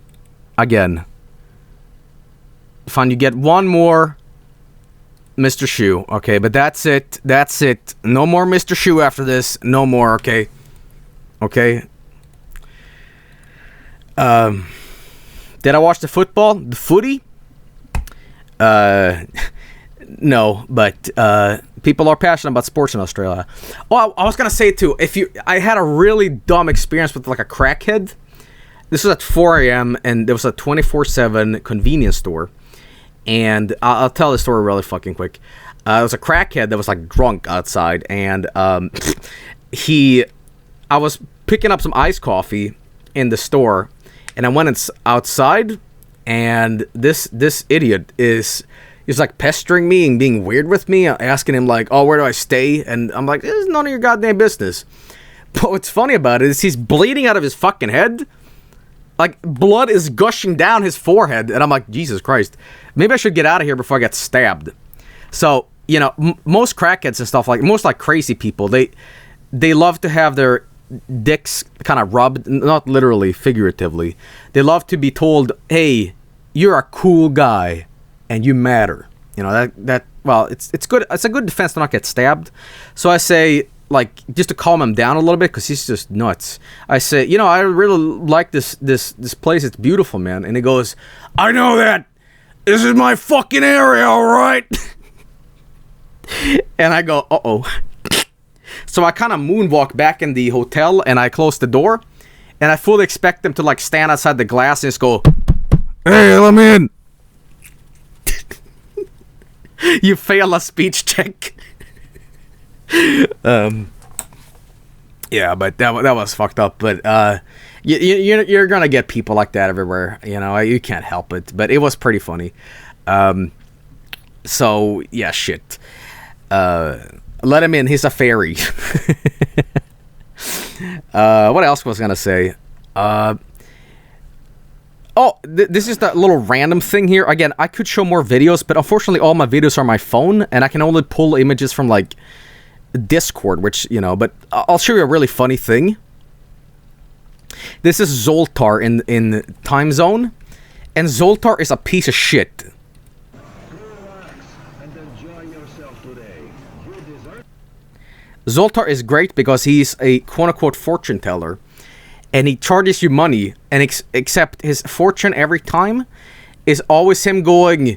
Again. Fine, you get one more Mr. Shoe. Okay, but that's it. That's it. No more Mr. Shoe after this. No more, okay? Okay. Did I watch the football? The footy? No, but people are passionate about sports in Australia. Oh, I was gonna say too. I had a really dumb experience with like a crackhead. This was at 4 a.m. and there was a 24/7 convenience store. And I'll tell the story really fucking quick. It was a crackhead that was like drunk outside, and I was picking up some iced coffee in the store, and I went outside, and this idiot is like pestering me and being weird with me, asking him like, "Oh, where do I stay?" And I'm like, "This is none of your goddamn business." But what's funny about it is he's bleeding out of his fucking head. Like, blood is gushing down his forehead. And I'm like, Jesus Christ. Maybe I should get out of here before I get stabbed. So, you know, most crackheads and stuff, like, most, like, crazy people, they love to have their dicks kind of rubbed. Not literally, figuratively. They love to be told, hey, you're a cool guy. And you matter. You know, well, it's good. It's a good defense to not get stabbed. So I say, like, just to calm him down a little bit, because he's just nuts. I say, you know, I really like this place. It's beautiful, man. And he goes, I know that. This is my fucking area, all right? And I go, uh-oh. So I kind of moonwalk back in the hotel, and I close the door. And I fully expect them to, like, stand outside the glass and just go, hey, let me in. You fail a speech check. Yeah, but that was fucked up. But you're gonna get people like that everywhere. You know, you can't help it. But it was pretty funny. So yeah, shit. Let him in. He's a fairy. What else was I gonna say? This is that little random thing here. Again, I could show more videos, but unfortunately all my videos are on my phone, and I can only pull images from, like, Discord, which, you know, but I'll show you a really funny thing. This is Zoltar in time zone, and Zoltar is a piece of shit. Zoltar is great because he's a quote-unquote fortune teller. And he charges you money, and except his fortune every time is always him going,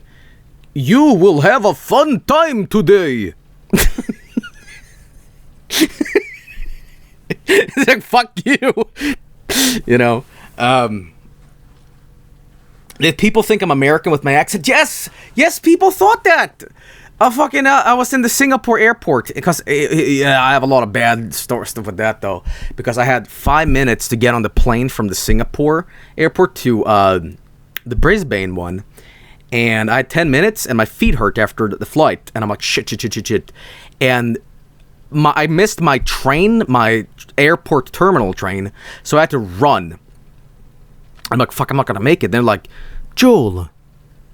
you will have a fun time today. It's like, fuck you. You know, did people think I'm American with my accent? Yes, people thought that. I was in the Singapore airport because I have a lot of bad stuff with that though, because I had 5 minutes to get on the plane from the Singapore airport to the Brisbane one, and I had 10 minutes and my feet hurt after the flight, and I'm like shit, and I missed my train, my airport terminal train, so I had to run. I'm like, fuck, I'm not gonna make it. They're like, Joel,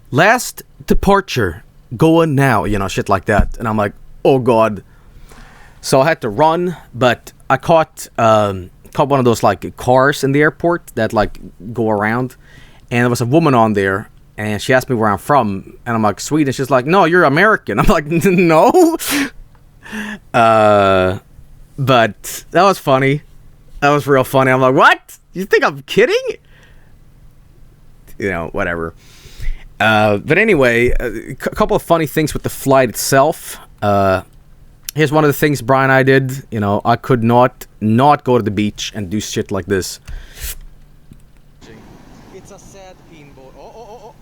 last departure. Going now, you know, shit like that. And I'm like, oh god. So I had to run, but I caught one of those, like, cars in the airport that, like, go around, and there was a woman on there, and she asked me where I'm from, and I'm like, Sweden. She's like, no, you're American. I'm like, no. But that was funny. That was real funny. I'm like, what? You think I'm kidding? You know, whatever. But anyway, a couple of funny things with the flight itself. here's one of the things Brian and I did. You know, I could not go to the beach and do shit like this. It's a sad pinball.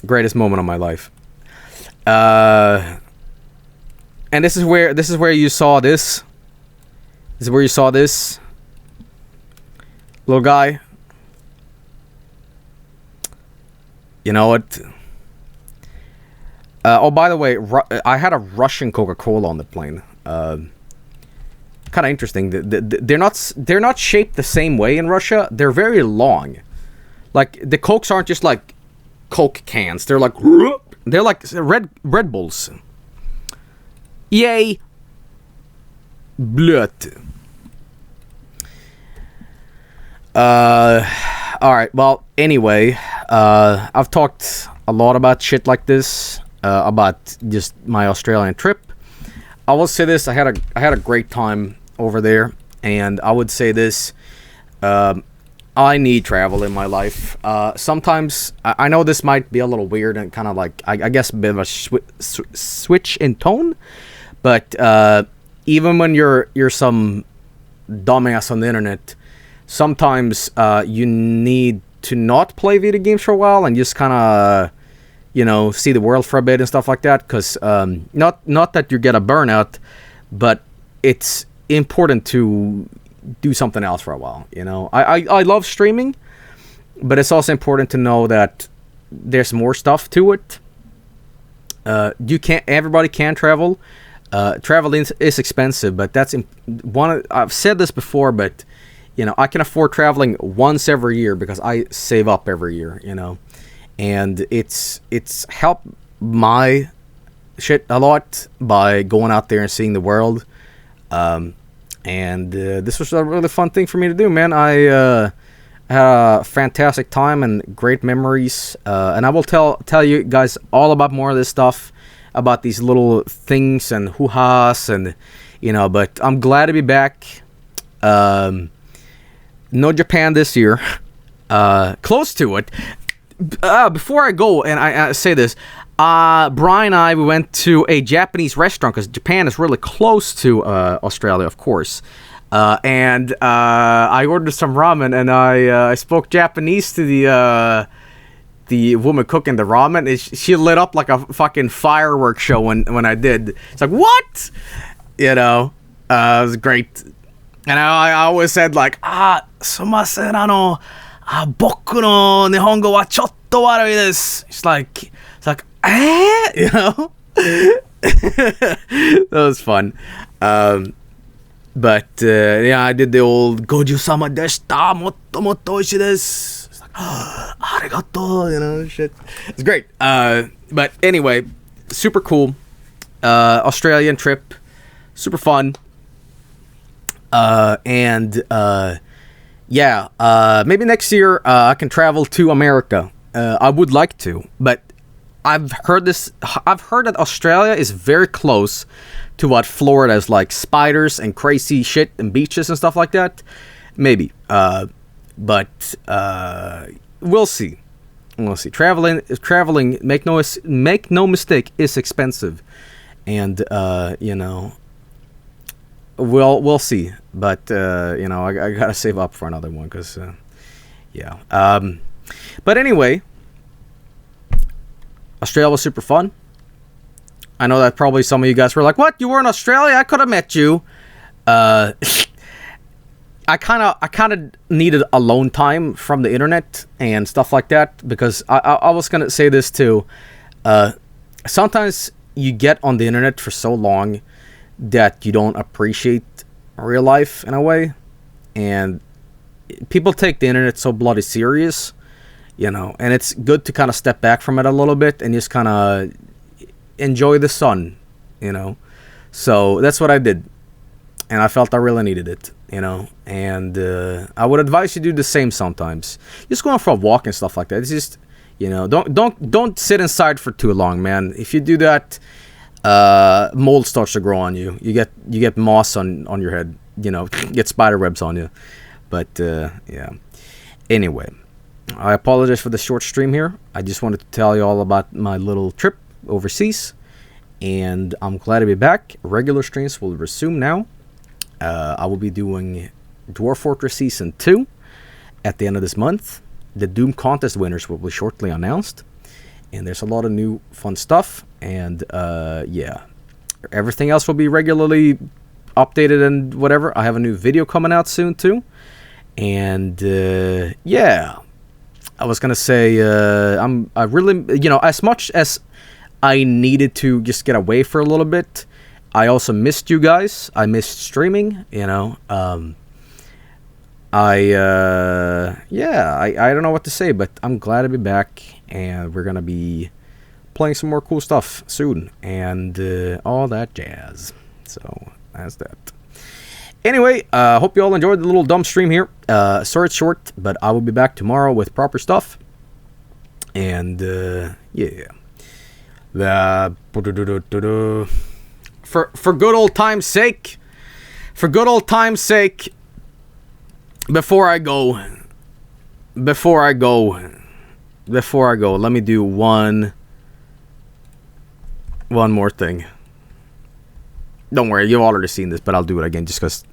Greatest moment of my life. And this is where you saw this. This is where you saw this little guy. You know what? Oh, by the way, I had a Russian Coca-Cola on the plane. Kind of interesting. They're not shaped the same way in Russia. They're very long. Like the Cokes aren't just like Coke cans. They're like Red Bulls. Yay. Blöt. Alright, well, anyway, I've talked a lot about shit like this, about just my Australian trip. I will say this, I had a great time over there, and I would say this, I need travel in my life. Sometimes, I know this might be a little weird and kind of like, I guess a bit of a switch in tone, but even when you're some dumbass on the internet, sometimes you need to not play video games for a while and just kind of, you know, see the world for a bit and stuff like that. Because not that you get a burnout, but it's important to do something else for a while. You know, I love streaming, but it's also important to know that there's more stuff to it. Everybody can travel. Traveling is expensive, but that's I've said this before, but you know, I can afford traveling once every year because I save up every year, you know, and it's helped my shit a lot by going out there and seeing the world. And this was a really fun thing for me to do, man. I had a fantastic time and great memories, and I will tell you guys all about more of this stuff, about these little things and hoo-has, and you know, but I'm glad to be back. No Japan this year. Close to it. Before I go, and I say this, Brian and I, we went to a Japanese restaurant because Japan is really close to Australia, of course. And I ordered some ramen, and I spoke Japanese to the woman cooking the ramen. She lit up like a fucking fireworks show when I did. It's like, what? You know, it was great. And I always said like, sumasen, boku no nihongo wa chotto warui desu. It's like, you know? That was fun. But yeah, I did the old goju-sama deshita, motto motto oishii desu. It's like, arigato, you know, shit. It's great. But anyway, super cool. Australian trip. Super fun. Maybe next year I can travel to America. I would like to, but I've heard that Australia is very close to what Florida is like, spiders and crazy shit and beaches and stuff like that. Maybe, but we'll see. We'll see. Traveling. Make no mistake, is expensive, and you know. We'll see, but you know, I gotta save up for another one because, yeah. But anyway, Australia was super fun. I know that probably some of you guys were like, "What? You were in Australia? I could have met you." I kind of needed alone time from the internet and stuff like that because I was gonna say this too. Sometimes you get on the internet for so long that you don't appreciate real life in a way, and people take the internet so bloody serious, you know, and it's good to kind of step back from it a little bit and just kind of enjoy the sun, you know. So that's what I did, and I felt I really needed it, you know, and I would advise you do the same sometimes. Just going for a walk and stuff like that. It's just, you know, don't sit inside for too long, man. If you do that, mold starts to grow on you. You get moss on your head. You know, get spider webs on you. But yeah. Anyway, I apologize for the short stream here. I just wanted to tell you all about my little trip overseas. And I'm glad to be back. Regular streams will resume now. I will be doing Dwarf Fortress Season 2 at the end of this month. The Doom contest winners will be shortly announced. And there's a lot of new fun stuff. And yeah, everything else will be regularly updated and whatever. I have a new video coming out soon too. And yeah, I was gonna say I really, you know, as much as I needed to just get away for a little bit, I also missed you guys. I missed streaming, you know. Yeah, I don't know what to say, but I'm glad to be back, and we're gonna be playing some more cool stuff soon, and all that jazz. So that's that. Anyway, hope you all enjoyed the little dumb stream here. Sorry it's short, but I will be back tomorrow with proper stuff. And yeah, for good old time's sake, before I go, let me do one more thing. Don't worry, you've already seen this, but I'll do it again just because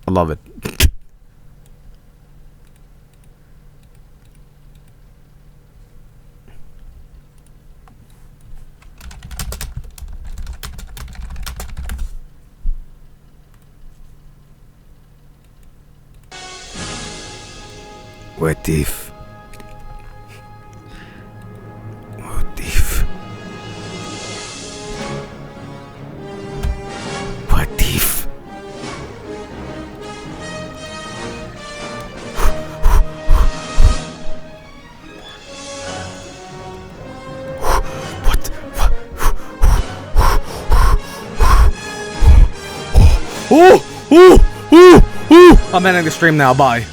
I love it. What if? What if? What if? What? I'm ending the stream now. Bye.